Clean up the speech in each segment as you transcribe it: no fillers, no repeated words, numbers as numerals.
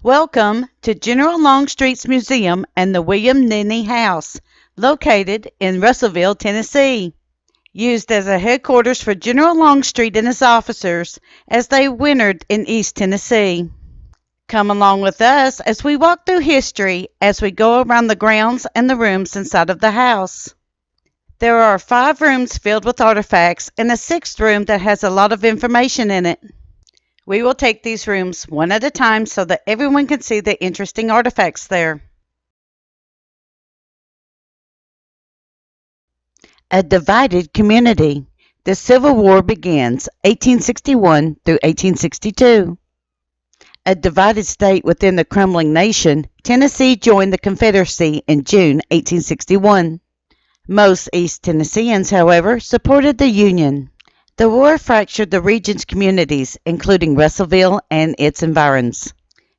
Welcome to General Longstreet's Museum and the William Nenney House, located in Russellville, Tennessee. Used as a headquarters for General Longstreet and his officers as they wintered in East Tennessee. Come along with us as we walk through history as we go around the grounds and the rooms inside of the house. There are 5 rooms filled with artifacts and a 6th room that has a lot of information in it. We will take these rooms one at a time so that everyone can see the interesting artifacts there. A divided community. The Civil War begins 1861 through 1862. A divided state within the crumbling nation, Tennessee joined the Confederacy in June 1861. Most East Tennesseans, however, supported the Union. The war fractured the region's communities, including Russellville and its environs.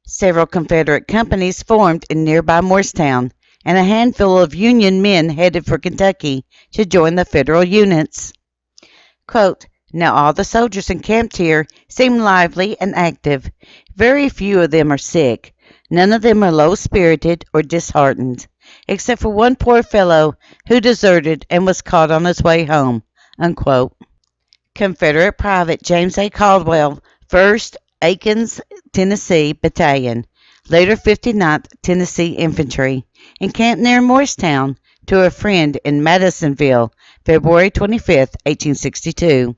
Several Confederate companies formed in nearby Morristown, and a handful of Union men headed for Kentucky to join the Federal units. Quote, "Now all the soldiers encamped here seem lively and active. Very few of them are sick. None of them are low-spirited or disheartened, except for one poor fellow who deserted and was caught on his way home." Unquote. Confederate Private James A. Caldwell, 1st Aikens, Tennessee Battalion, later 59th Tennessee Infantry, encamped near Morristown to a friend in Madisonville, February 25, 1862.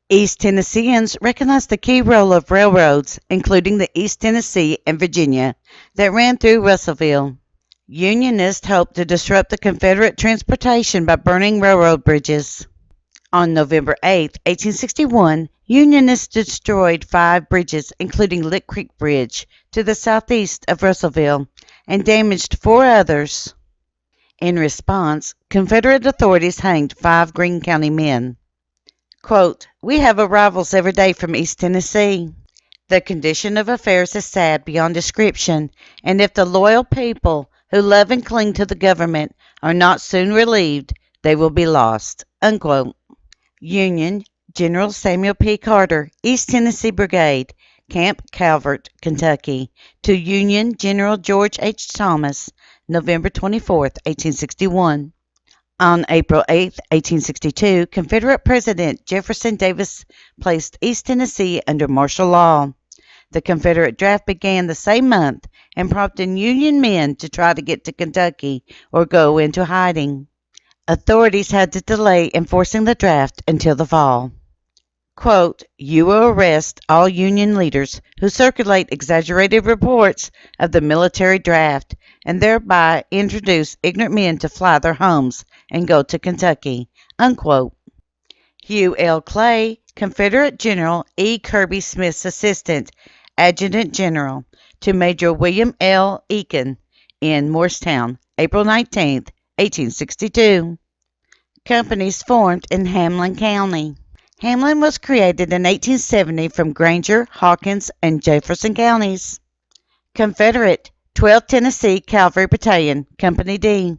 East Tennesseans recognized the key role of railroads, including the East Tennessee and Virginia, that ran through Russellville. Unionists hoped to disrupt the Confederate transportation by burning railroad bridges. On November 8, 1861, Unionists destroyed 5 bridges, including Lick Creek Bridge, to the southeast of Russellville, and damaged 4 others. In response, Confederate authorities hanged 5 Greene County men. Quote, "We have arrivals every day from East Tennessee. The condition of affairs is sad beyond description, and if the loyal people who love and cling to the government are not soon relieved, they will be lost." Unquote. Union General Samuel P. Carter, East Tennessee Brigade, Camp Calvert, Kentucky, to Union General George H. Thomas, November 24, 1861. On April 8, 1862, Confederate President Jefferson Davis placed East Tennessee under martial law. The Confederate draft began the same month and prompted Union men to try to get to Kentucky or go into hiding. Authorities had to delay enforcing the draft until the fall. Quote, "You will arrest all Union leaders who circulate exaggerated reports of the military draft and thereby introduce ignorant men to fly their homes and go to Kentucky." Unquote. Hugh L. Clay, Confederate General E. Kirby Smith's assistant, Adjutant General, to Major William L. Eakin in Morristown, April 19, 1862. Companies formed in Hamlin County. Hamlin was created in 1870 from Granger, Hawkins, and Jefferson counties. Confederate 12th Tennessee Cavalry Battalion, Company D.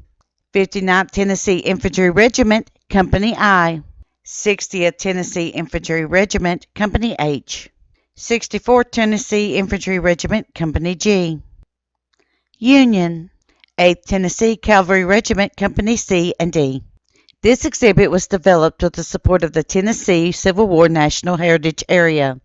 59th Tennessee Infantry Regiment, Company I. 60th Tennessee Infantry Regiment, Company H. 64th Tennessee Infantry Regiment, Company G. Union 8th Tennessee Cavalry Regiment, Company C and D. This exhibit was developed with the support of the Tennessee Civil War National Heritage Area,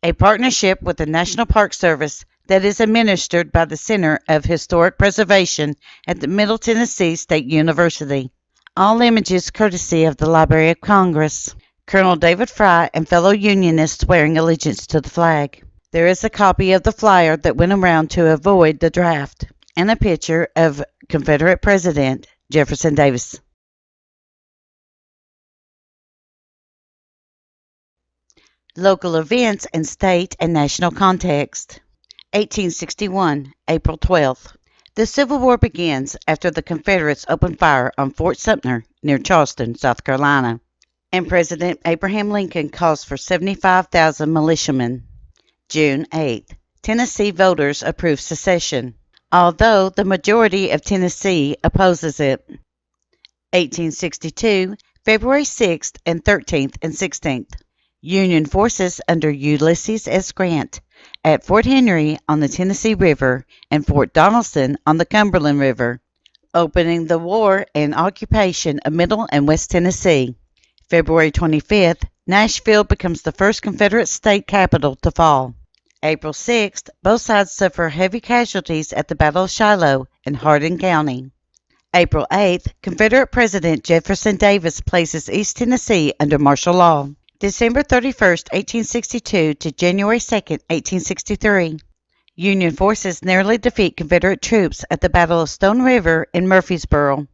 a partnership with the National Park Service that is administered by the Center of Historic Preservation at the Middle Tennessee State University. All images courtesy of the Library of Congress. Colonel David Fry and fellow Unionists wearing allegiance to the flag. There is a copy of the flyer that went around to avoid the draft, and a picture of Confederate President Jefferson Davis. Local events and state and national context. 1861, April 12th. The Civil War begins after the Confederates opened fire on Fort Sumter near Charleston, South Carolina, and President Abraham Lincoln calls for 75,000 militiamen. June 8th. Tennessee voters approve secession, although the majority of Tennessee opposes it. 1862, February 6th and 13th and 16th. Union forces under Ulysses S. Grant at Fort Henry on the Tennessee River and Fort Donelson on the Cumberland River, opening the war and occupation of Middle and West Tennessee. February 25th, Nashville becomes the first Confederate state capital to fall. April 6th, both sides suffer heavy casualties at the Battle of Shiloh in Hardin County. April 8th, Confederate President Jefferson Davis places East Tennessee under martial law. December 31st, 1862 to January 2nd, 1863. Union forces narrowly defeat Confederate troops at the Battle of Stone River in Murfreesboro.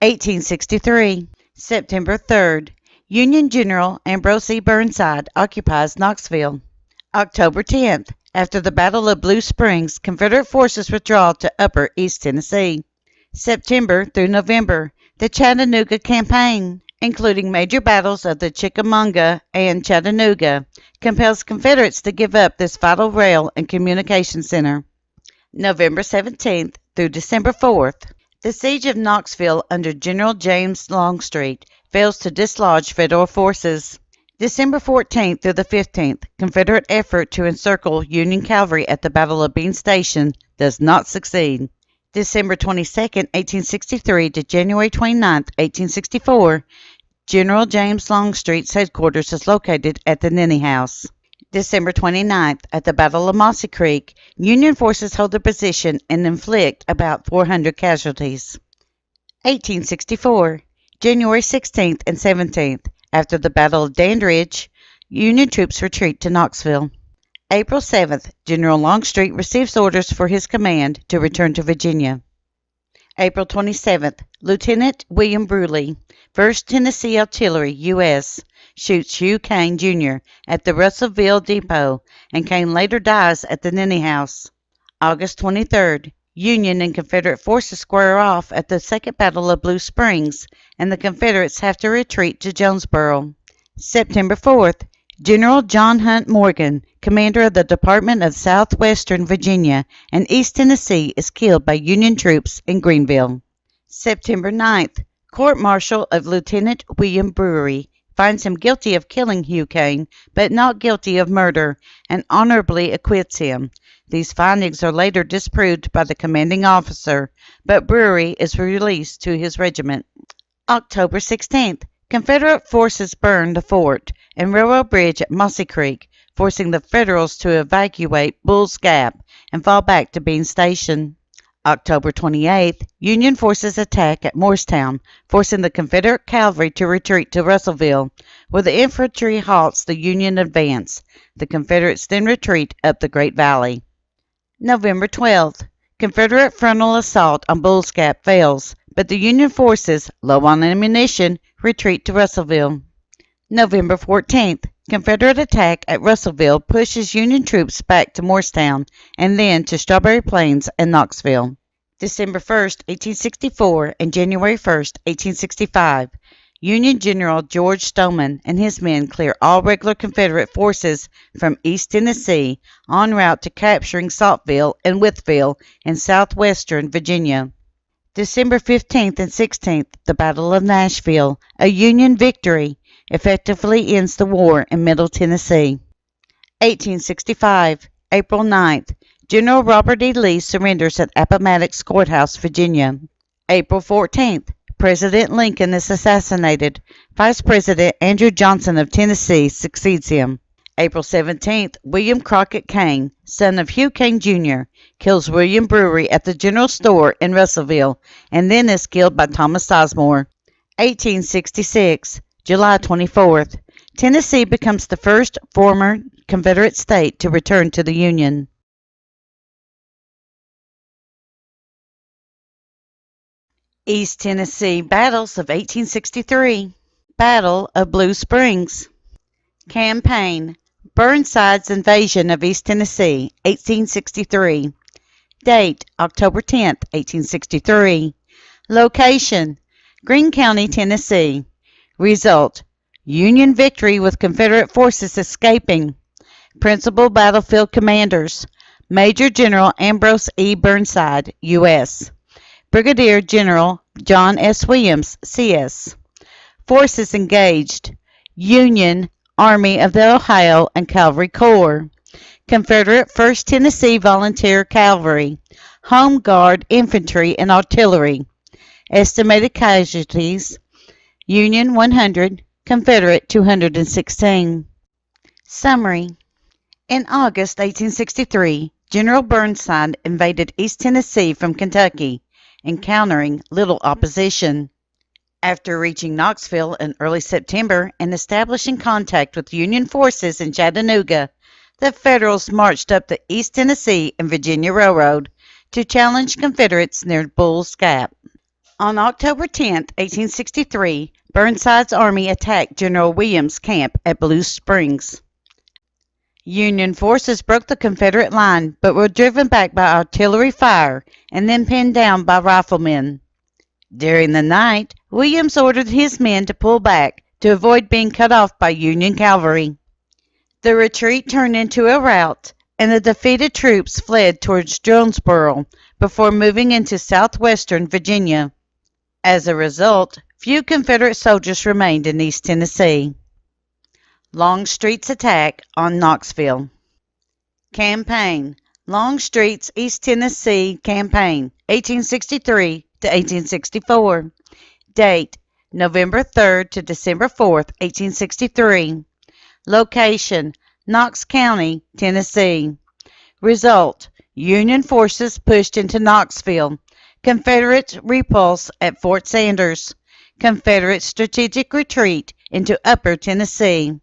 1863. September 3rd, Union General Ambrose E. Burnside occupies Knoxville. October 10th, after the Battle of Blue Springs, Confederate forces withdraw to Upper East Tennessee. September through November, the Chattanooga Campaign, including major battles of the Chickamauga and Chattanooga, compels Confederates to give up this vital rail and communication center. November 17th through December 4th, the siege of Knoxville under General James Longstreet fails to dislodge Federal forces. December 14th through the 15th, Confederate effort to encircle Union cavalry at the Battle of Bean Station does not succeed. December 22nd, 1863 to January 29th, 1864, General James Longstreet's headquarters is located at the Nenney House. December 29th, at the Battle of Mossy Creek, Union forces hold their position and inflict about 400 casualties. 1864, January 16th and 17th, after the Battle of Dandridge, Union troops retreat to Knoxville. April 7th, General Longstreet receives orders for his command to return to Virginia. April 27th, Lieutenant William Brewley, 1st Tennessee Artillery, U.S., shoots Hugh Kane, Jr. at the Russellville Depot, and Kane later dies at the Nenney House. August 23rd, Union and Confederate forces square off at the Second Battle of Blue Springs, and the Confederates have to retreat to Jonesboro. September 4th, General John Hunt Morgan, commander of the Department of Southwestern Virginia and East Tennessee, is killed by Union troops in Greenville. September 9th, court-martial of Lieutenant William Brewery finds him guilty of killing Hugh Kane, but not guilty of murder, and honorably acquits him. These findings are later disproved by the commanding officer, but Brewery is released to his regiment. October 16th, Confederate forces burn the fort and railroad bridge at Mossy Creek, forcing the Federals to evacuate Bull's Gap and fall back to Bean Station. October 28th, Union forces attack at Morristown, forcing the Confederate cavalry to retreat to Russellville, where the infantry halts the Union advance. The Confederates then retreat up the Great Valley. November 12th, Confederate frontal assault on Bull's Gap fails, but the Union forces, low on ammunition, retreat to Russellville. November 14th, Confederate attack at Russellville pushes Union troops back to Morristown and then to Strawberry Plains and Knoxville. December 1st, 1864 and January 1st, 1865, Union General George Stoneman and his men clear all regular Confederate forces from East Tennessee en route to capturing Saltville and Wytheville in southwestern Virginia. December 15th and 16th, the Battle of Nashville, a Union victory, effectively ends the war in Middle Tennessee. 1865, April 9th, General Robert E. Lee surrenders at Appomattox Courthouse, Virginia. April 14th, President Lincoln is assassinated. Vice President Andrew Johnson of Tennessee succeeds him. April 17th, William Crockett Kane, son of Hugh Kane, Jr., kills William Brewery at the general store in Russellville and then is killed by Thomas Sizemore. 1866, July 24th, Tennessee becomes the first former Confederate state to return to the Union. East Tennessee battles of 1863. Battle of Blue Springs. Campaign. Burnside's invasion of East Tennessee, 1863. Date, October 10th, 1863. Location, Greene County, Tennessee. Result, Union victory with Confederate forces escaping. Principal battlefield commanders, Major General Ambrose E. Burnside, U.S. Brigadier General John S. Williams, C.S. Forces engaged, Union, Army of the Ohio, and Cavalry Corps. Confederate 1st Tennessee Volunteer Cavalry, Home Guard Infantry and Artillery. Estimated casualties: Union 100, Confederate 216. Summary. In August 1863, General Burnside invaded East Tennessee from Kentucky, encountering little opposition. After reaching Knoxville in early September and establishing contact with Union forces in Chattanooga, the Federals marched up the East Tennessee and Virginia Railroad to challenge Confederates near Bull's Gap. On October 10, 1863, Burnside's army attacked General Williams' camp at Blue Springs. Union forces broke the Confederate line but were driven back by artillery fire and then pinned down by riflemen. During the night, Williams ordered his men to pull back to avoid being cut off by Union cavalry. The retreat turned into a rout, and the defeated troops fled towards Jonesboro before moving into southwestern Virginia. As a result, few Confederate soldiers remained in East Tennessee. Longstreet's attack on Knoxville. Campaign: Longstreet's East Tennessee Campaign, 1863 to 1864. Date: November 3rd to December 4th, 1863. Location: Knox County, Tennessee. Result: Union forces pushed into Knoxville. Confederate repulse at Fort Sanders. Confederate strategic retreat into Upper Tennessee.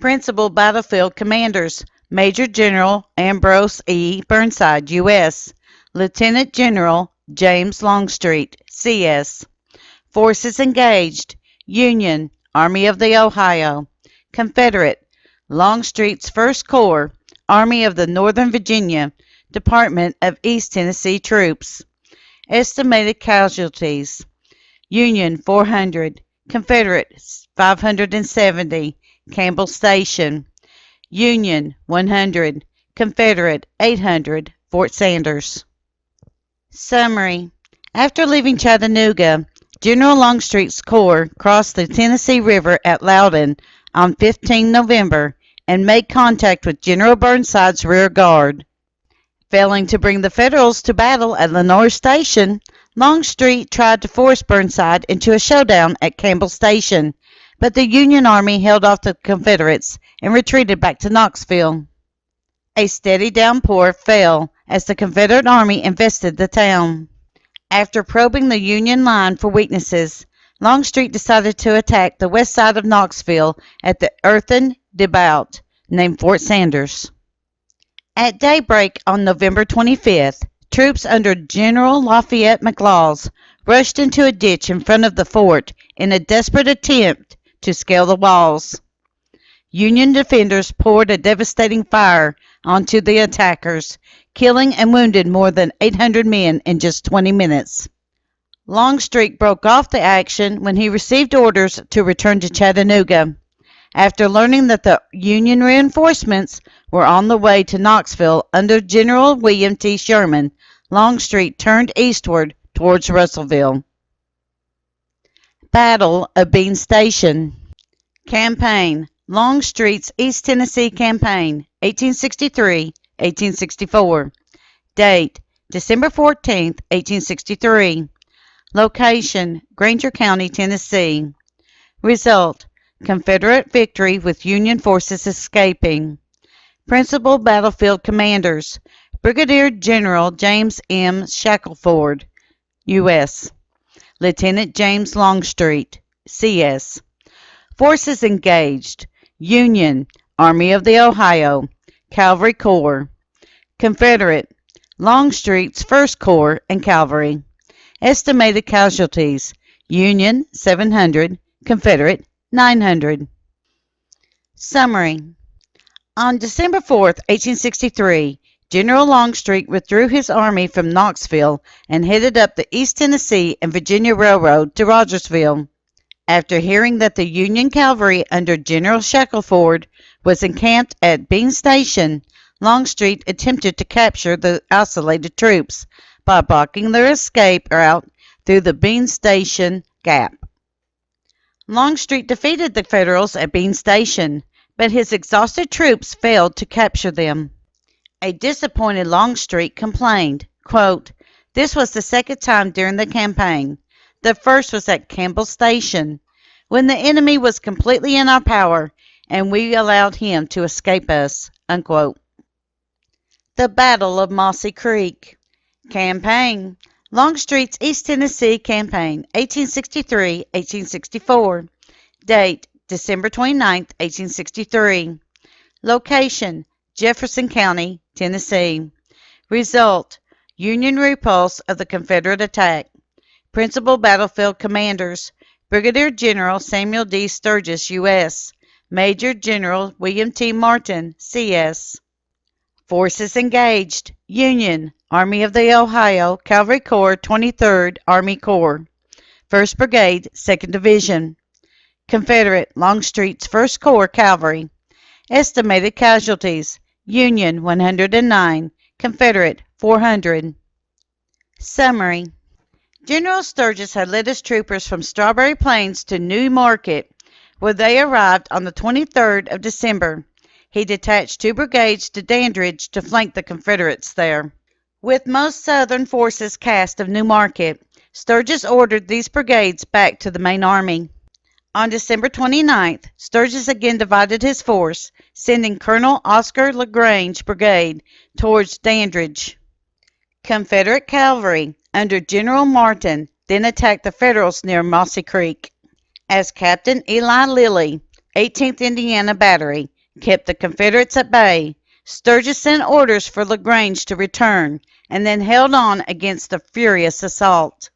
Principal battlefield commanders: Major General Ambrose E. Burnside, U.S. Lieutenant General James Longstreet, C.S. Forces engaged: Union, Army of the Ohio. Confederate, Longstreet's 1st Corps, Army of the Northern Virginia, Department of East Tennessee troops. Estimated casualties: Union 400, Confederate 570, Campbell Station. Union 100, Confederate 800, Fort Sanders. Summary. After leaving Chattanooga, General Longstreet's corps crossed the Tennessee River at Loudon on 15 November and made contact with General Burnside's rear guard. Failing to bring the Federals to battle at Lenoir Station, Longstreet tried to force Burnside into a showdown at Campbell Station, but the Union Army held off the Confederates and retreated back to Knoxville. A steady downpour fell as the Confederate Army invested the town. After probing the Union line for weaknesses, Longstreet decided to attack the west side of Knoxville at the earthen debouch named Fort Sanders. At daybreak on November 25th, troops under General Lafayette McLaws rushed into a ditch in front of the fort in a desperate attempt to scale the walls. Union defenders poured a devastating fire onto the attackers, killing and wounded more than 800 men in just 20 minutes. Longstreet broke off the action when he received orders to return to Chattanooga. After learning that the Union reinforcements were on the way to Knoxville under General William T. Sherman, Longstreet turned eastward towards Russellville. Battle of Bean Station. Campaign: Longstreet's East Tennessee Campaign, 1863-1864. Date: December 14, 1863. Location: Granger County, Tennessee. Result: Confederate victory with Union forces escaping. Principal battlefield commanders: Brigadier General James M. Shackelford, U.S. Lieutenant James Longstreet, C.S. Forces engaged: Union, Army of the Ohio, Cavalry Corps. Confederate, Longstreet's 1st Corps and Cavalry. Estimated casualties: Union 700, Confederate 900. Summary. On December 4, 1863, General Longstreet withdrew his army from Knoxville and headed up the East Tennessee and Virginia Railroad to Rogersville. After hearing that the Union cavalry under General Shackelford was encamped at Bean Station, Longstreet attempted to capture the isolated troops by blocking their escape route through the Bean Station Gap. Longstreet defeated the Federals at Bean Station, but his exhausted troops failed to capture them. A disappointed Longstreet complained, quote, "This was the second time during the campaign. The first was at Campbell Station, when the enemy was completely in our power, and we allowed him to escape us." Unquote. The Battle of Mossy Creek. Campaign. Longstreet's East Tennessee Campaign, 1863-1864. Date, December 29, 1863. Location, Jefferson County, Tennessee. Result, Union repulse of the Confederate attack. Principal battlefield commanders, Brigadier General Samuel D. Sturgis, U.S., Major General William T. Martin, C.S. Forces engaged, Union, Army of the Ohio, Cavalry Corps, 23rd Army Corps, 1st Brigade, 2nd Division. Confederate, Longstreet's 1st Corps Cavalry. Estimated casualties, Union 109, Confederate 400. Summary. General Sturgis had led his troopers from Strawberry Plains to New Market, where they arrived on the 23rd of December. He detached 2 brigades to Dandridge to flank the Confederates there. With most Southern forces cast of New Market, Sturgis ordered these brigades back to the main army. On December 29th, Sturgis again divided his force, sending Colonel Oscar LaGrange Brigade towards Dandridge. Confederate cavalry under General Martin then attacked the Federals near Mossy Creek. As Captain Eli Lilly, 18th Indiana Battery, kept the Confederates at bay, Sturgis sent orders for LaGrange to return, and then held on against the furious assault.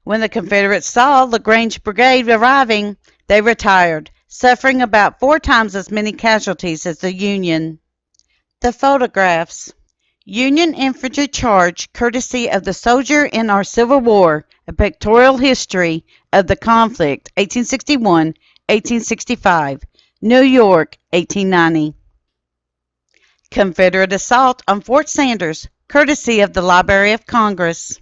When the Confederates saw LaGrange Brigade arriving, they retired, suffering about 4 times as many casualties as the Union. The photographs. Union infantry charge courtesy of the Soldier in Our Civil War, a pictorial history of the conflict, 1861-1865, New York, 1890. Confederate assault on Fort Sanders, courtesy of the Library of Congress.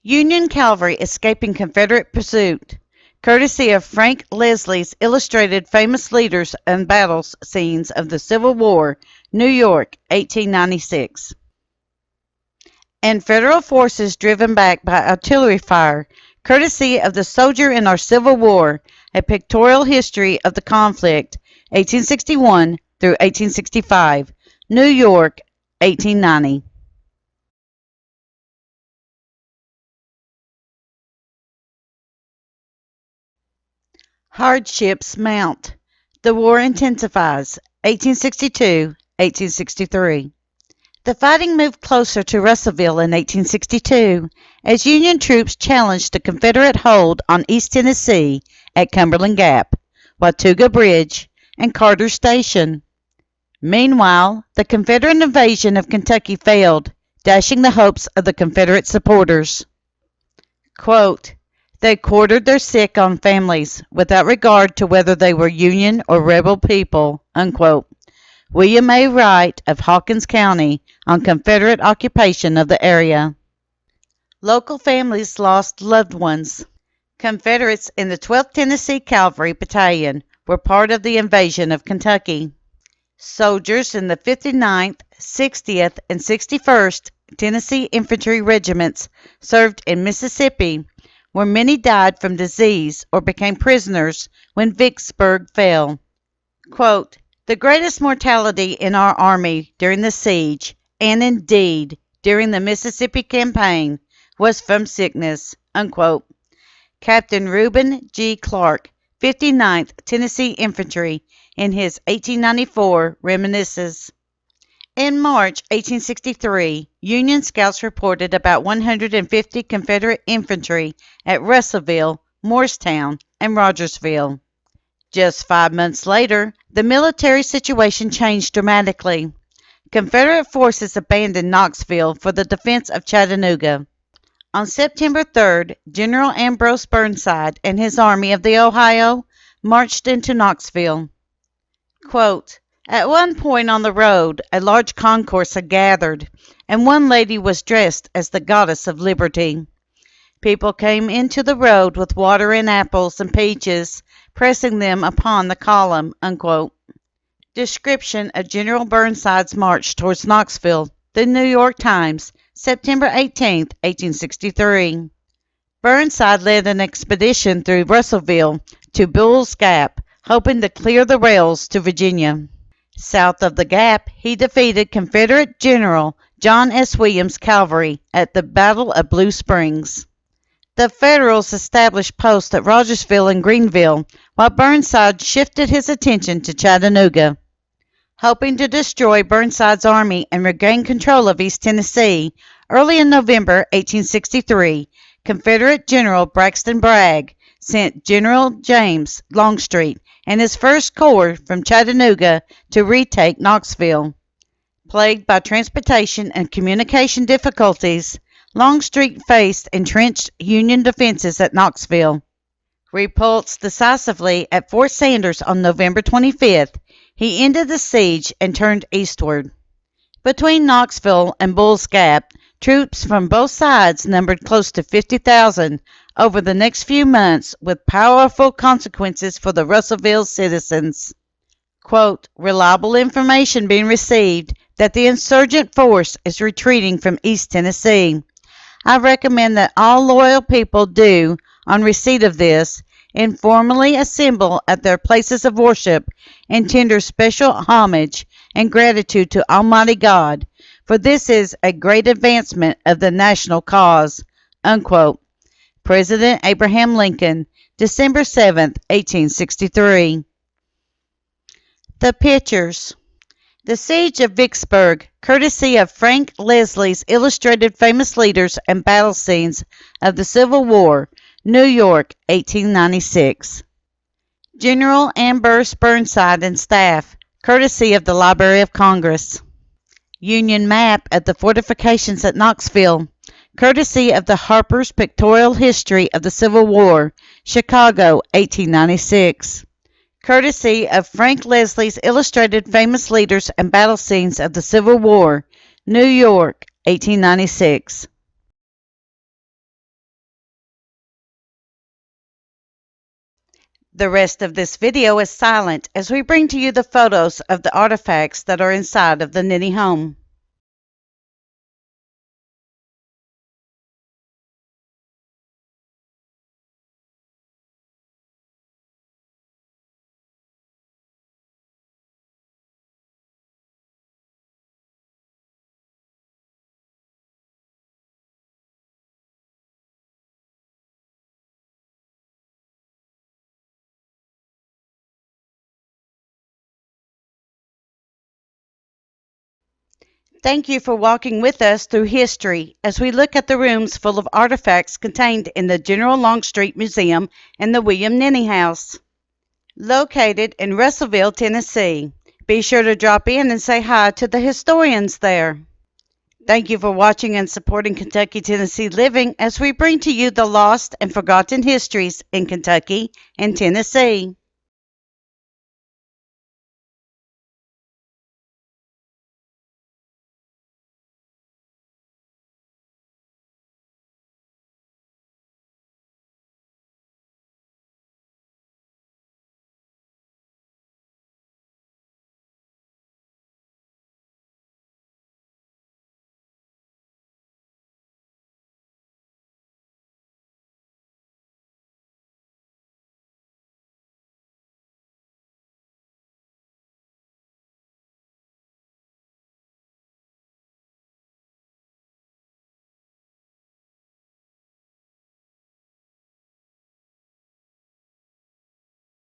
Union cavalry escaping Confederate pursuit, courtesy of Frank Leslie's illustrated famous leaders and battles scenes of the Civil War, New York, 1896. And Federal forces driven back by artillery fire, courtesy of the Soldier in Our Civil War, a pictorial history of the conflict, 1861 through 1865, New York, 1890. Hardships mount. The war intensifies. 1862-1863. The fighting moved closer to Russellville in 1862 as Union troops challenged the Confederate hold on East Tennessee at Cumberland Gap, Watauga Bridge, and Carter Station. Meanwhile, the Confederate invasion of Kentucky failed, dashing the hopes of the Confederate supporters. Quote, "They quartered their sick on families, without regard to whether they were Union or rebel people." Unquote. William A. Wright of Hawkins County on Confederate occupation of the area. Local families lost loved ones. Confederates in the 12th Tennessee Cavalry Battalion were part of the invasion of Kentucky. Soldiers in the 59th, 60th, and 61st Tennessee Infantry Regiments served in Mississippi, where many died from disease or became prisoners when Vicksburg fell. Quote, "The greatest mortality in our army during the siege, and indeed during the Mississippi campaign, was from sickness." Unquote. Captain Reuben G. Clark, 59th Tennessee Infantry, in his 1894 reminiscences. In March 1863, Union scouts reported about 150 Confederate infantry at Russellville, Morristown, and Rogersville. Just 5 months later, the military situation changed dramatically. Confederate forces abandoned Knoxville for the defense of Chattanooga. On September 3rd, General Ambrose Burnside and his Army of the Ohio marched into Knoxville. Quote, "At one point on the road, a large concourse had gathered, and one lady was dressed as the goddess of liberty. People came into the road with water and apples and peaches, pressing them upon the column, unquote. Description of General Burnside's march towards Knoxville. The New York Times, September 18, 1863. Burnside led an expedition through Russellville to Bull's Gap, hoping to clear the rails to Virginia. South of the Gap, he defeated Confederate General John S. Williams' cavalry at the Battle of Blue Springs. The Federals established posts at Rogersville and Greenville, while Burnside shifted his attention to Chattanooga. Hoping to destroy Burnside's army and regain control of East Tennessee, early in November 1863, Confederate General Braxton Bragg sent General James Longstreet and his First Corps from Chattanooga to retake Knoxville. Plagued by transportation and communication difficulties, Longstreet faced entrenched Union defenses at Knoxville. Repulsed decisively at Fort Sanders on November 25th, he ended the siege and turned eastward. Between Knoxville and Bull's Gap, troops from both sides numbered close to 50,000 over the next few months, with powerful consequences for the Russellville citizens. Quote, reliable information being received that the insurgent force is retreating from East Tennessee. I recommend that all loyal people do, on receipt of this, informally assemble at their places of worship and tender special homage and gratitude to Almighty God, for this is a great advancement of the national cause. Unquote. President Abraham Lincoln, December 7, 1863. The Pictures. The Siege of Vicksburg, courtesy of Frank Leslie's illustrated famous leaders and battle scenes of the Civil War, New York, 1896. General Ambrose Burnside and staff, courtesy of the Library of Congress. Union map of the fortifications at Knoxville, courtesy of the Harper's Pictorial History of the Civil War, Chicago, 1896. Courtesy of Frank Leslie's illustrated famous leaders and battle scenes of the Civil War, New York, 1896. The rest of this video is silent as we bring to you the photos of the artifacts that are inside of the Nenney home. Thank you for walking with us through history as we look at the rooms full of artifacts contained in the General Longstreet Museum and the William Nenney House. Located in Russellville, Tennessee. Be sure to drop in and say hi to the historians there. Thank you for watching and supporting Kentucky Tennessee Living as we bring to you the lost and forgotten histories in Kentucky and Tennessee.